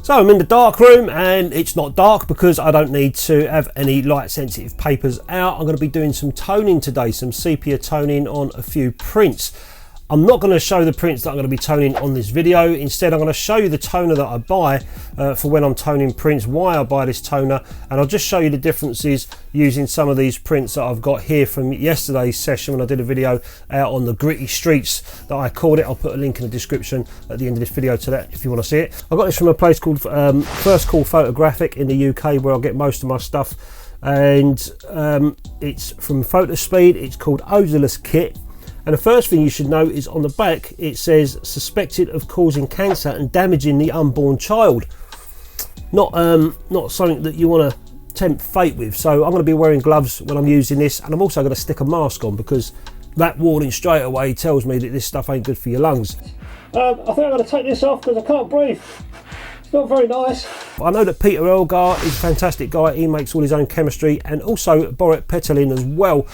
So I'm in the dark room and it's not dark because I don't need to have any light sensitive papers out. I'm going to be doing some toning today, some sepia toning on a few prints. I'm not going to show the prints that I'm going to be toning on this video. Instead, I'm going to show you the toner that I buy for when I'm toning prints, why I buy this toner, and I'll just show you the differences using some of these prints that I've got here from yesterday's session when I did a video out on the gritty streets that I called it. I'll put a link in the description at the end of this video to that if you want to see it. I got this from a place called First Call Photographic in the UK, where I get most of my stuff, and it's from Fotospeed. It's called Odorless Kit. And the first thing you should know is on the back it says suspected of causing cancer and damaging the unborn child. Not something that you want to tempt fate with. So I'm going to be wearing gloves when I'm using this, and I'm also going to stick a mask on because that warning straight away tells me that this stuff ain't good for your lungs. I think I'm going to take this off because I can't breathe. It's not very nice. I know that Peter Elgar is a fantastic guy. He makes all his own chemistry, and also Borut Peterlin as well.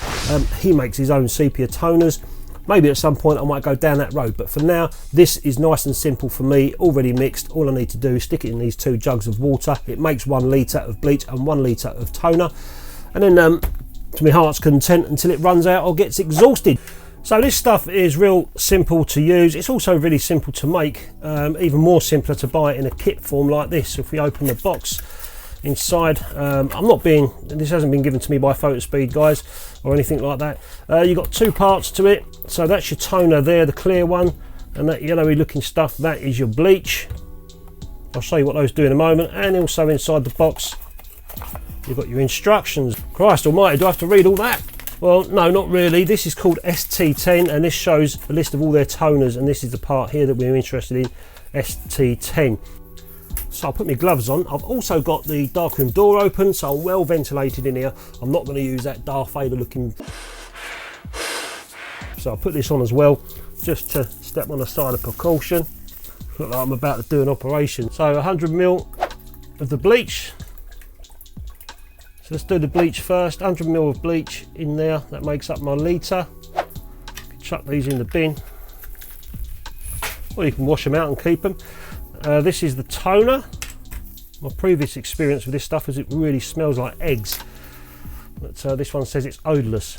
He makes his own sepia toners. Maybe at some point I might go down that road, but for now this is nice and simple for me, already mixed. All I need to do is stick it in these 2 jugs of water. It makes 1 litre of bleach and 1 litre of toner, and then to my heart's content until it runs out or gets exhausted. So this stuff is real simple to use. It's also really simple to make, even more simpler to buy it in a kit form like this. If we open the box inside, this hasn't been given to me by Fotospeed guys or anything like that. You've got 2 parts to it. So that's your toner there, the clear one, and that yellowy looking stuff, that is your bleach. I'll show you what those do in a moment. And also inside the box you've got your instructions. Christ almighty, do I have to read all that? Well, no, not really. This is called ST10, and this shows a list of all their toners, and this is the part here that we're interested in, ST10. So I'll put my gloves on. I've also got the darkroom door open, so I'm well ventilated in here. I'm not going to use that Darth Vader looking. So I'll put this on as well, just to step on the side of precaution. Look like I'm about to do an operation. So 100 ml of the bleach. So let's do the bleach first. 100 ml of bleach in there. That makes up my litre. Chuck these in the bin. Or you can wash them out and keep them. This is the toner. My previous experience with this stuff is it really smells like eggs, but this one says it's odourless.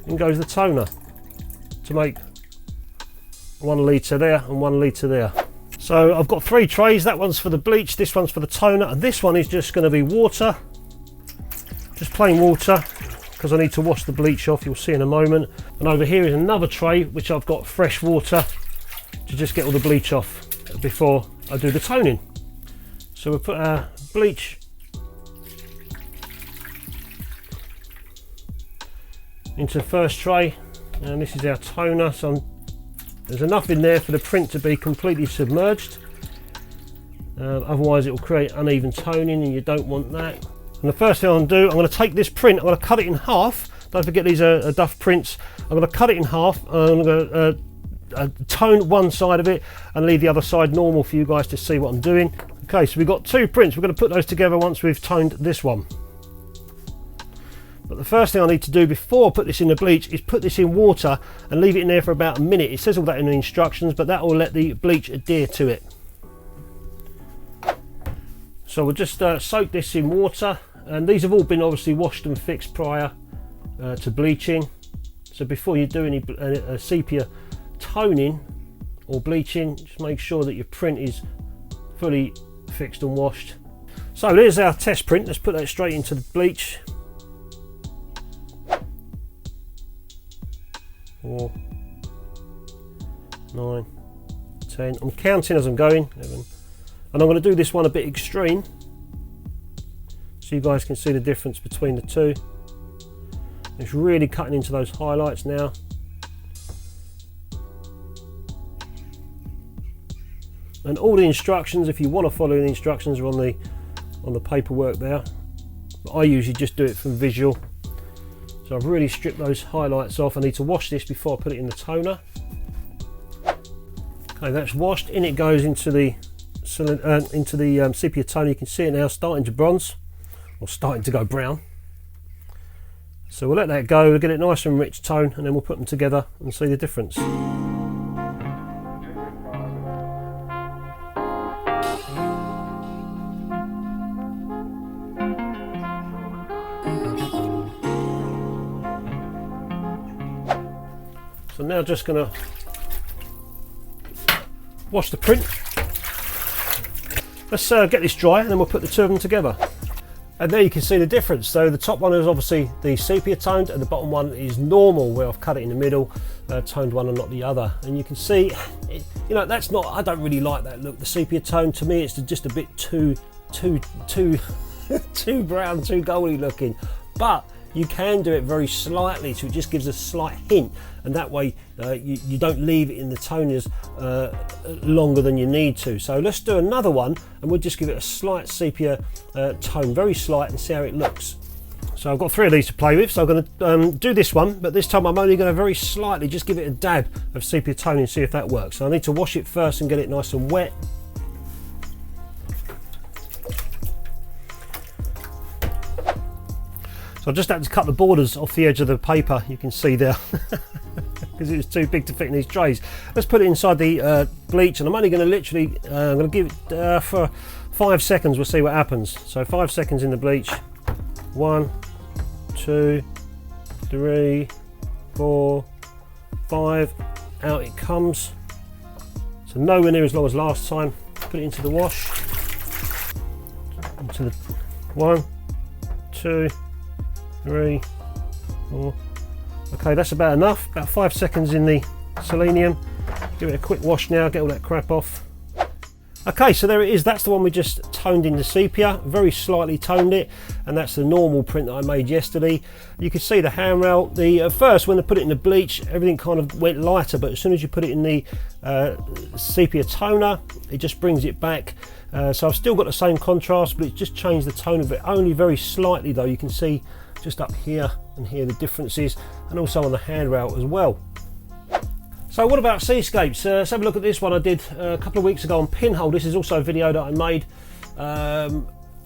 In goes the toner to make 1 litre there and 1 litre there. So I've got 3 trays. That one's for the bleach, this one's for the toner, and this one is just going to be water, just plain water, because I need to wash the bleach off, you'll see in a moment. And over here is another tray which I've got fresh water to just get all the bleach off before I do the toning. So we'll put our bleach into the first tray, and this is our toner. So there's enough in there for the print to be completely submerged, otherwise it will create uneven toning and you don't want that. And the first thing I'm going to do, I'm going to take this print, I'm going to cut it in half. Don't forget these are Duff prints. I'm going to cut it in half, and I'm going to tone one side of it and leave the other side normal for you guys to see what I'm doing. Okay, so we've got 2 prints. We're going to put those together once we've toned this one. But the first thing I need to do before I put this in the bleach is put this in water and leave it in there for about a minute. It says all that in the instructions, but that will let the bleach adhere to it. So we'll just soak this in water, and these have all been obviously washed and fixed prior to bleaching. So before you do any sepia toning or bleaching, just make sure that your print is fully fixed and washed. So there's our test print. Let's put that straight into the bleach. 4, 9, 10. I'm counting as I'm going. 11. And I'm going to do this one a bit extreme so you guys can see the difference between the 2. It's really cutting into those highlights now. And all the instructions, if you want to follow the instructions, are on the paperwork there. But I usually just do it from visual. So I've really stripped those highlights off. I need to wash this before I put it in the toner. Okay, that's washed. In it goes into the sepia toner. You can see it now starting to bronze, or starting to go brown. So we'll let that go, we'll get it nice and rich tone, and then we'll put them together and see the difference. I'm now just going to wash the print. Let's get this dry and then we'll put the two of them together. And there you can see the difference. So the top one is obviously the sepia toned and the bottom one is normal, where I've cut it in the middle, toned one and not the other. And you can see, you know, that's not, I don't really like that look. The sepia tone, to me, it's just a bit too too brown, too goldy looking. But you can do it very slightly, so it just gives a slight hint, and that way you don't leave it in the toners longer than you need to. So let's do another one, and we'll just give it a slight sepia tone, very slight, and see how it looks. So I've got 3 of these to play with, so I'm going to do this one, but this time I'm only going to very slightly just give it a dab of sepia tone and see if that works. So I need to wash it first and get it nice and wet. So I just had to cut the borders off the edge of the paper, you can see there, because it was too big to fit in these trays. Let's put it inside the bleach, and I'm only going to literally, I'm going to give it for 5 seconds, we'll see what happens. So 5 seconds in the bleach. 1, 2, 3, 4, 5, out it comes. So nowhere near as long as last time. Put it into the wash. Into the 1, 2, 3, 4. Okay, that's about enough. About 5 seconds in the selenium. Give it a quick wash now, get all that crap off. Okay, so there it is. That's the one we just toned into sepia, very slightly toned it, and that's the normal print that I made yesterday. You can see the handrail. At first, when I put it in the bleach, everything kind of went lighter, but as soon as you put it in the sepia toner, it just brings it back. So I've still got the same contrast, but it's just changed the tone of it, only very slightly though. You can see just up here and here the differences, and also on the handrail as well. So what about seascapes? Let's have a look at this one I did a couple of weeks ago on pinhole. This is also a video that I made.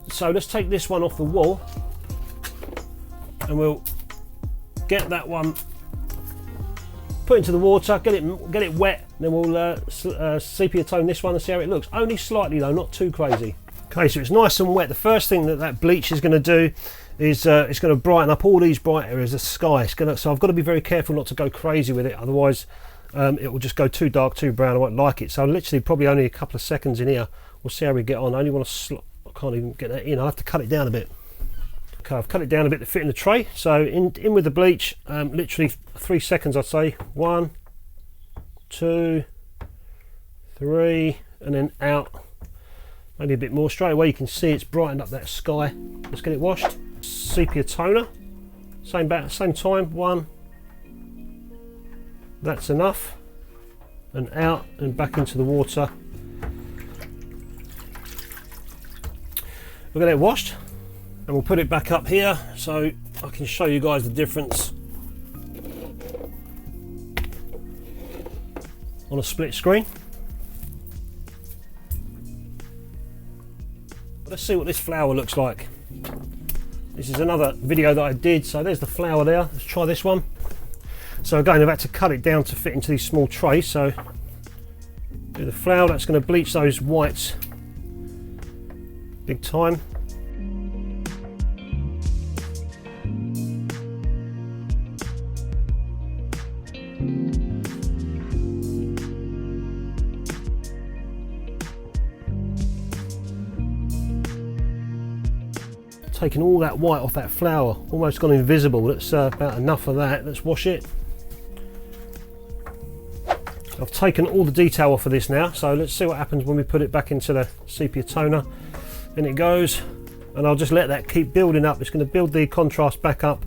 So let's take this one off the wall, and we'll get that one put into the water, get it wet, then we'll sepia tone this one and see how it looks. Only slightly though, not too crazy. Okay, so it's nice and wet. The first thing that bleach is going to do is it's going to brighten up all these bright areas of the sky. So I've got to be very careful not to go crazy with it, otherwise it will just go too dark, too brown. I won't like it. So literally probably only a couple of seconds in here. We'll see how we get on. I only want to I can't even get that in. I'll have to cut it down a bit. Okay, I've cut it down a bit to fit in the tray. So in with the bleach, literally 3 seconds I'd say. 1, 2, 3, and then out. Maybe a bit more. Straight away you can see it's brightened up that sky. Let's get it washed. Sepia toner. Same time. 1. That's enough. And out and back into the water. We'll get it washed and we'll put it back up here so I can show you guys the difference on a split screen. Let's see what this flower looks like. This is another video that I did, so there's the flower there. Let's try this one. So again, I've had to cut it down to fit into these small trays. So do the flower, that's going to bleach those whites big time. Taking all that white off that flower, almost gone invisible. That's about enough of that. Let's wash it. I've taken all the detail off of this now, so let's see what happens when we put it back into the sepia toner. In it goes, and I'll just let that keep building up. It's going to build the contrast back up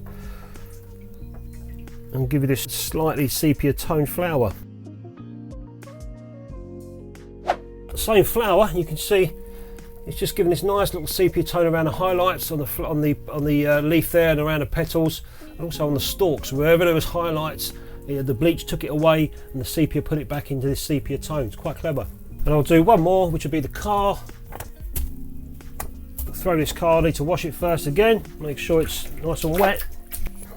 and give you this slightly sepia toned flower. Same flower, you can see it's just giving this nice little sepia tone around the highlights on the leaf there, and around the petals, and also on the stalks. Wherever there was highlights, the bleach took it away and the sepia put it back into this sepia tone. It's quite clever. And I'll do one more, which will be the car. Throw this car, I need to wash it first again, make sure it's nice and wet.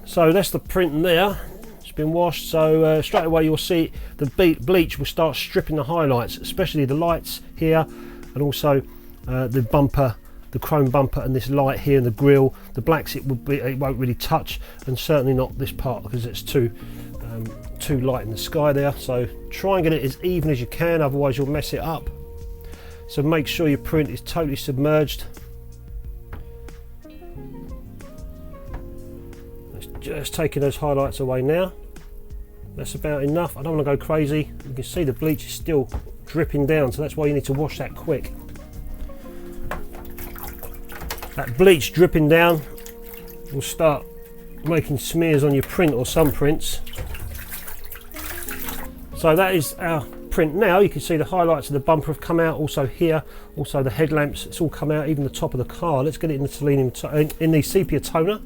So that's the print in there. It's been washed, so straight away you'll see the bleach will start stripping the highlights, especially the lights here, and also the bumper, the chrome bumper, and this light here, and the grille. The blacks it won't really touch, and certainly not this part because it's too too light in the sky there, so try and get it as even as you can, otherwise you'll mess it up. So make sure your print is totally submerged. Just taking those highlights away now. That's about enough. I don't want to go crazy. You can see the bleach is still dripping down, so that's why you need to wash that quick. That bleach dripping down will start making smears on your print, or some prints. So that is our print now. You can see the highlights of the bumper have come out, also here, also the headlamps, it's all come out, even the top of the car. Let's get it in the selenium in the sepia toner.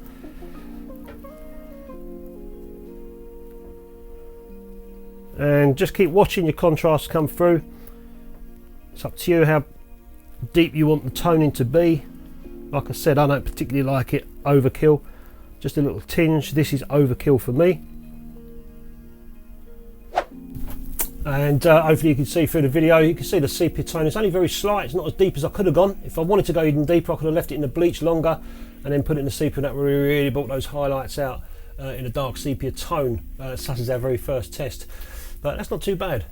And just keep watching your contrast come through. It's up to you how deep you want the toning to be. Like I said, I don't particularly like it overkill, just a little tinge. This is overkill for me. And hopefully you can see through the video, you can see the sepia tone. It's only very slight, it's not as deep as I could have gone. If I wanted to go even deeper, I could have left it in the bleach longer and then put it in the sepia, and that really brought those highlights out in a dark sepia tone, such as our very first test. But that's not too bad.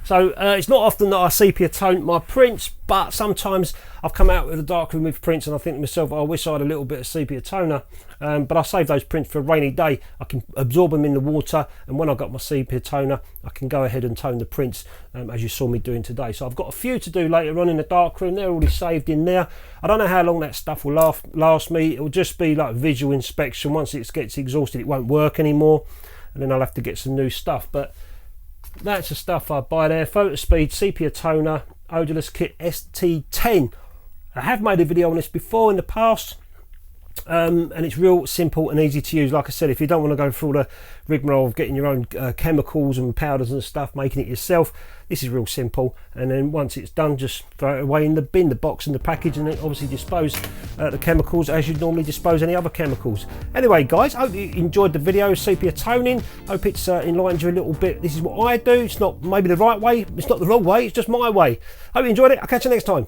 So it's not often that I sepia tone my prints, but sometimes I've come out with a darkroom with prints and I think to myself, I wish I had a little bit of sepia toner, but I save those prints for a rainy day. I can absorb them in the water, and when I've got my sepia toner, I can go ahead and tone the prints as you saw me doing today. So I've got a few to do later on in the darkroom. They're already saved in there. I don't know how long that stuff will last me. It will just be like visual inspection. Once it gets exhausted, it won't work anymore, and then I'll have to get some new stuff. But that's the stuff I buy there. Fotospeed Sepia Toner Odorless Kit ST10. I have made a video on this before in the past, and it's real simple and easy to use. Like I said, if you don't want to go through all the rigmarole of getting your own chemicals and powders and stuff, making it yourself, this is real simple. And then once it's done, just throw it away in the bin, the box and the package, and then obviously dispose the chemicals as you'd normally dispose any other chemicals. Anyway guys, I hope you enjoyed the video, sepia toning. Hope it's enlightened you a little bit. This is what I do. It's not maybe the right way, it's not the wrong way, it's just my way. Hope you enjoyed it. I'll catch you next time.